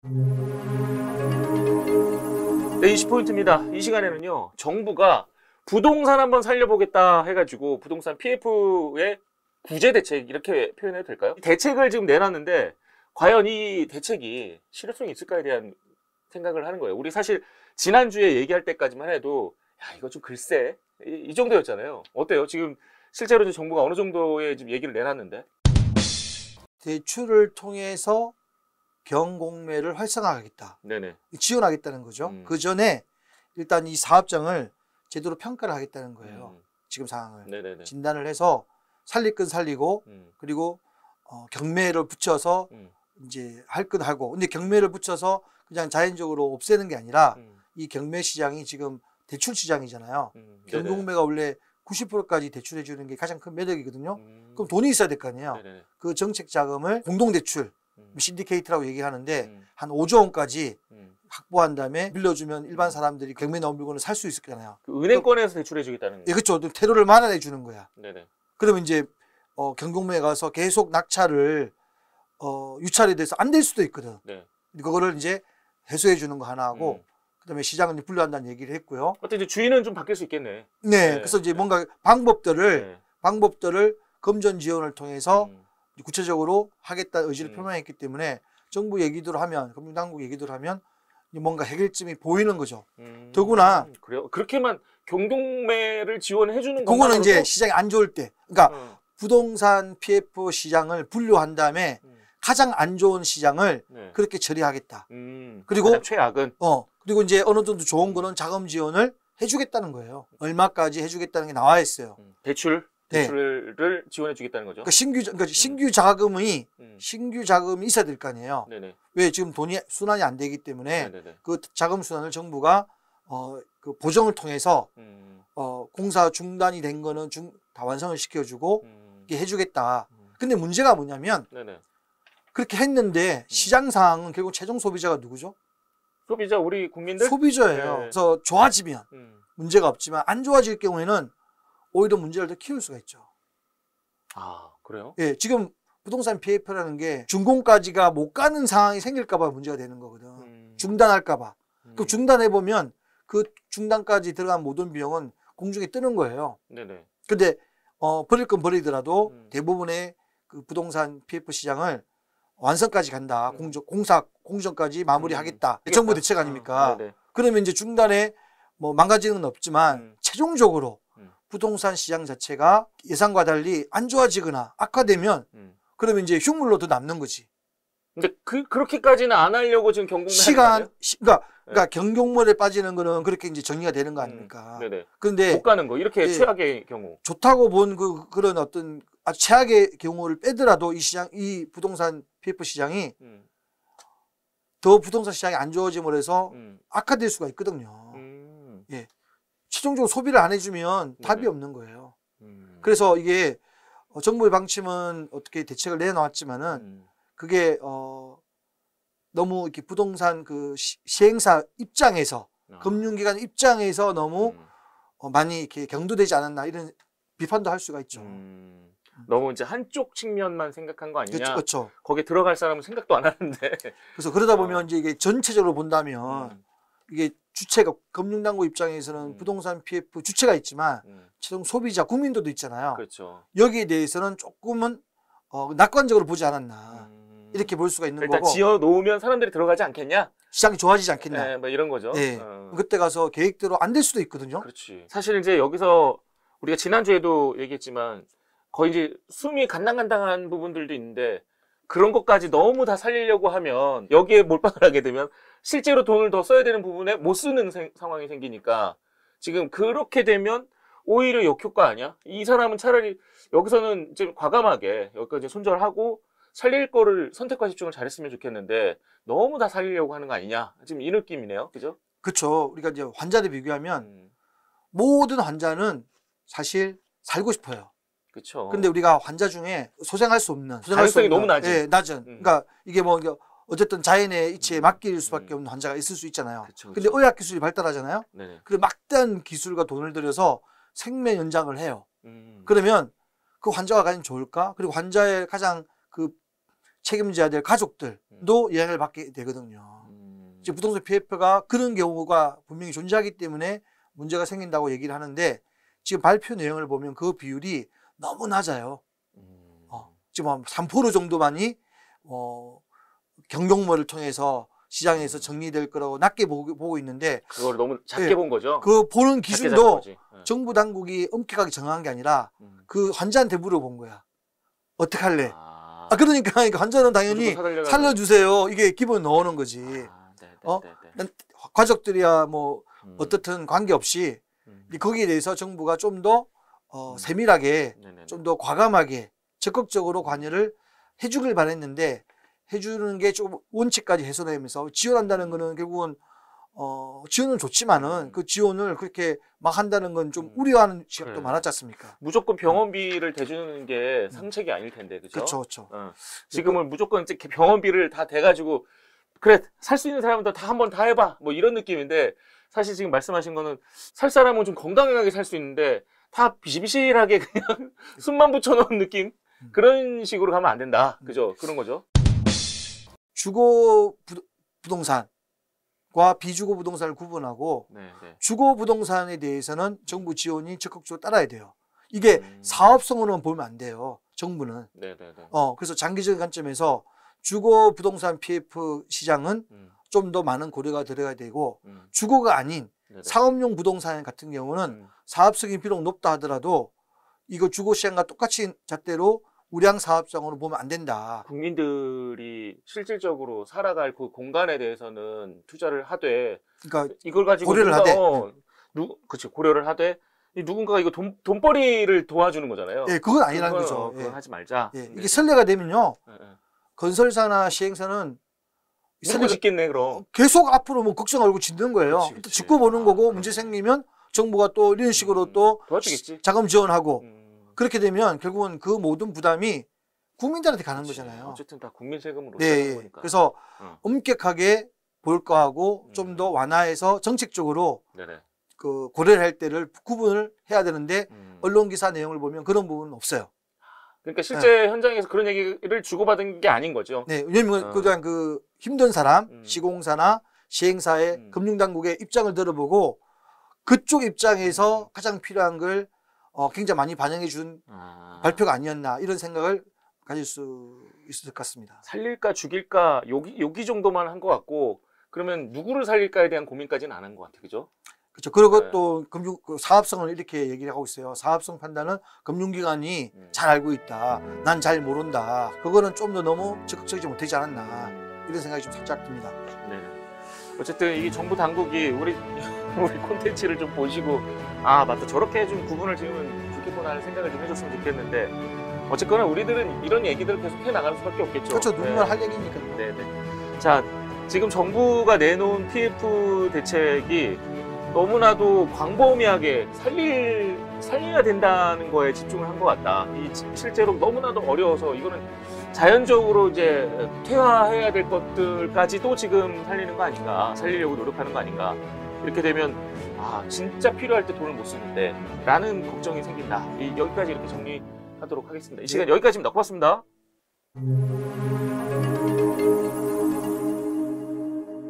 네, 20포인트입니다. 이 시간에는요, 정부가 부동산 한번 살려보겠다 해가지고 부동산 PF의 구제 대책 이렇게 표현해도 될까요? 대책을 지금 내놨는데 과연 이 대책이 실효성이 있을까에 대한 생각을 하는 거예요. 우리 사실 지난주에 얘기할 때까지만 해도 야, 이거 좀 글쎄 이 정도였잖아요. 어때요? 지금 실제로 정부가 어느 정도의 지금 얘기를 내놨는데? 대출을 통해서 경공매를 활성화하겠다. 네네. 지원하겠다는 거죠. 그 전에 일단 이 사업장을 제대로 평가를 하겠다는 거예요. 지금 상황을. 네네네. 진단을 해서 살릴 건 살리고 그리고 경매를 붙여서 이제 할 건 하고. 근데 경매를 붙여서 그냥 자연적으로 없애는 게 아니라 이 경매 시장이 지금 대출 시장이잖아요. 경공매가 원래 90%까지 대출해 주는 게 가장 큰 매력이거든요. 그럼 돈이 있어야 될 거 아니에요. 네네. 그 정책 자금을 공동대출, 신디케이트라고 얘기하는데 한 5조 원까지 확보한 다음에 빌려주면 일반 사람들이 경매 나온 물건을 살 수 있을 거잖아요. 그 은행권에서 대출해 주겠다는 예, 그렇죠. 테러를 막아내 주는 거야. 네네. 그러면 이제 경공매에 가서 계속 낙찰을 유찰에 대해서 안 될 수도 있거든. 네. 그거를 이제 해소해 주는 거 하나 하고 그다음에 시장은 분류한다는 얘기를 했고요. 어때 이제 주인은 좀 바뀔 수 있겠네. 네. 그래서 이제 뭔가 방법들을 금전 지원을 통해서 구체적으로 하겠다 의지를 표명했기 때문에 정부 얘기들 하면 금융당국 얘기들 하면 뭔가 해결점이 보이는 거죠. 더구나 그래요? 그렇게만 경동매를 지원해 주는 그거는 이제 시장이 안 좋을 때, 그러니까 부동산 PF 시장을 분류한 다음에 가장 안 좋은 시장을 그렇게 처리하겠다. 그리고 가장 최악은 그리고 이제 어느 정도 좋은 거는 자금 지원을 해주겠다는 거예요. 얼마까지 해주겠다는 게 나와 있어요. 대출을 지원해 주겠다는 거죠. 그러니까 신규 자금이 있어야 될 거 아니에요. 네네. 왜 지금 돈이 순환이 안 되기 때문에 네네네. 그 자금 순환을 정부가 그 보정을 통해서 공사 중단이 된 거는 다 완성을 시켜주고 이렇게 해주겠다. 근데 문제가 뭐냐면 그렇게 했는데 시장 상황은 결국 최종 소비자가 누구죠? 소비자 우리 국민들? 소비자예요. 네. 그래서 좋아지면 문제가 없지만 안 좋아질 경우에는 오히려 문제를 더 키울 수가 있죠. 아, 그래요? 예, 지금 부동산 PF라는 게 준공까지가 못 가는 상황이 생길까봐 문제가 되는 거거든. 중단할까봐. 그 중단해보면 그 중단까지 들어간 모든 비용은 공중에 뜨는 거예요. 네네. 근데 버릴 건 버리더라도 대부분의 그 부동산 PF 시장을 완성까지 간다. 공정까지 마무리하겠다. 정부 대책 아닙니까? 그러면 이제 중단에 뭐 망가지는 건 없지만 최종적으로 부동산 시장 자체가 예상과 달리 안 좋아지거나 악화되면 그러면 이제 흉물로 더 남는 거지. 근데 그렇게까지는 안 하려고 지금 경공매 그러니까 경공매에 빠지는 거는 그렇게 이제 정리가 되는 거 아닙니까? 네네. 근데 못 가는 거 이렇게 최악의 경우 좋다고 본 그런 어떤 아주 최악의 경우를 빼더라도 이 부동산 PF 시장이 더 부동산 시장이 안 좋아짐으로 해서 악화될 수가 있거든요. 예. 최종적으로 소비를 안 해주면 답이 없는 거예요. 그래서 이게 정부의 방침은 어떻게 대책을 내놓았지만은 그게 너무 이렇게 부동산 그 시행사 입장에서 금융기관 입장에서 너무 많이 이렇게 경도되지 않았나 이런 비판도 할 수가 있죠. 너무 이제 한쪽 측면만 생각한 거 아니냐. 그렇죠. 거기에 들어갈 사람은 생각도 안 하는데. 그래서 그러다 보면 이제 이게 전체적으로 본다면 이게 주체가 금융당국 입장에서는 부동산 PF 주체가 있지만 최종 소비자 국민들도 있잖아요. 그렇죠. 여기에 대해서는 조금은 낙관적으로 보지 않았나 이렇게 볼 수가 있는 일단 거고. 지어 놓으면 사람들이 들어가지 않겠냐? 시장이 좋아지지 않겠냐? 네, 뭐 이런 거죠. 네. 그때 가서 계획대로 안 될 수도 있거든요. 그렇지. 사실 이제 여기서 우리가 지난주에도 얘기했지만 거의 이제 숨이 간당간당한 부분들도 있는데 그런 것까지 너무 다 살리려고 하면 여기에 몰빵을 하게 되면 실제로 돈을 더 써야 되는 부분에 못 쓰는 상황이 생기니까 지금 그렇게 되면 오히려 역효과 아니야? 이 사람은 차라리 여기서는 좀 과감하게 여기까지 손절하고 살릴 거를 선택과 집중을 잘했으면 좋겠는데 너무 다 살리려고 하는 거 아니냐? 지금 이 느낌이네요. 그죠? 그렇죠. 우리가 이제 환자를 비교하면 모든 환자는 사실 살고 싶어요. 그렇죠. 근데 우리가 환자 중에 소생할 수 없는 가능성이 너무 낮은. 예, 낮은. 그러니까 이게 뭐 어쨌든 자연의 이치에 맡길 수밖에 없는 환자가 있을 수 있잖아요. 그쵸. 근데 의학 기술이 발달하잖아요. 네네. 그 막대한 기술과 돈을 들여서 생명 연장을 해요. 그러면 그 환자가 과연 좋을까? 그리고 환자의 가장 그 책임져야 될 가족들도 영향을 받게 되거든요. 지금 부동산 PF가 그런 경우가 분명히 존재하기 때문에 문제가 생긴다고 얘기를 하는데 지금 발표 내용을 보면 그 비율이 너무 낮아요. 지금 한 3% 정도만이 경경모를 통해서 시장에서 정리될 거라고 낮게 보고 있는데 그걸 너무 작게 본 거죠. 그 보는 기준도 네. 정부 당국이 엄격하게 정한 게 아니라 그 환자한테 물어본 거야. 어떻게 할래? 그러니까 환자는 당연히 살려주세요. 이게 기본 넣어놓은 거지. 가족들이야 뭐 어떻든 관계없이 거기에 대해서 정부가 좀 더 세밀하게 좀 더 과감하게 적극적으로 관여를 해주길 바랬는데 해주는 게 좀 원칙까지 훼손하면서 지원한다는 거는 결국은 지원은 좋지만은 그 지원을 그렇게 막 한다는 건 좀 우려하는 시각도 많았지 않습니까? 무조건 병원비를 대주는 게 상책이 아닐 텐데, 그렇죠? 그렇죠. 지금은 무조건 이렇게 병원비를 다 대가지고 그래 살 수 있는 사람들 다 한번 다 해봐 뭐 이런 느낌인데 사실 지금 말씀하신 거는 살 사람은 좀 건강하게 살 수 있는데 다 비실비실하게 그냥 숨만 붙여놓은 느낌 그런 식으로 가면 안 된다, 그죠? 그런 거죠. 주거 부동산과 비주거 부동산을 구분하고 주거 부동산에 대해서는 정부 지원이 적극적으로 따라야 돼요. 이게 사업성으로는 보면 안 돼요. 정부는. 그래서 장기적인 관점에서 주거 부동산 PF 시장은 좀 더 많은 고려가 들어가야 되고 주거가 아닌 상업용 부동산 같은 경우는 사업성이 비록 높다 하더라도 이거 주거 시장과 똑같이 잣대로 우량 사업성으로 보면 안 된다. 국민들이 실질적으로 살아갈 그 공간에 대해서는 투자를 하되, 그러니까 이걸 가지고 고려를 하되, 그렇죠. 고려를 하되 누군가가 이거 돈벌이를 도와주는 거잖아요. 예, 그건 아니라는 거죠. 그건 하지 말자. 이게 선례가 되면요, 건설사나 시행사는 선례 짓겠네 그럼. 계속 앞으로 뭐 걱정 알고 짓는 거예요. 그치. 짓고 보는 거고 문제 생기면 정부가 또 이런 식으로 또 도와주겠지. 자금 지원하고 그렇게 되면 결국은 그 모든 부담이 국민들한테 가는 거잖아요. 어쨌든 다 국민 세금으로 네, 거니까. 그래서 엄격하게 볼 거하고 좀 더 완화해서 정책적으로 그 고려를 할 때를 구분을 해야 되는데 언론 기사 내용을 보면 그런 부분은 없어요. 그러니까 실제 현장에서 그런 얘기를 주고받은 게 아닌 거죠. 네, 왜냐면 그냥 그 힘든 사람, 시공사나 시행사의 금융당국의 입장을 들어보고 그쪽 입장에서 가장 필요한 걸 굉장히 많이 반영해 준 발표가 아니었나 이런 생각을 가질 수 있을 것 같습니다. 살릴까 죽일까 여기 정도만 한 것 같고 그러면 누구를 살릴까에 대한 고민까지는 안 한 것 같아요. 그죠? 그렇죠. 그리고 또 사업성을 이렇게 얘기를 하고 있어요. 사업성 판단은 금융기관이 잘 알고 있다. 난 잘 모른다. 그거는 좀 더 너무 적극적이지 못하지 않았나 이런 생각이 좀 살짝 듭니다. 네. 어쨌든 이 정부 당국이 우리 콘텐츠를 좀 보시고 아 맞다 저렇게 좀 구분을 지으면 좋겠구나 하는 생각을 좀 해줬으면 좋겠는데 어쨌거나 우리들은 이런 얘기들을 계속 해나가는 수밖에 없겠죠. 그렇죠. 누군가 할 얘기니까. 네네. 자 지금 정부가 내놓은 PF 대책이 너무나도 광범위하게 살려야 된다는 거에 집중을 한 것 같다. 실제로 너무나도 어려워서 이거는 자연적으로 이제 퇴화해야 될 것들까지도 지금 살리는 거 아닌가, 살리려고 노력하는 거 아닌가. 이렇게 되면 아 진짜 필요할 때 돈을 못 쓰는데 라는 걱정이 생긴다. 여기까지 이렇게 정리하도록 하겠습니다. 이 시간 여기까지입니다. 고맙습니다.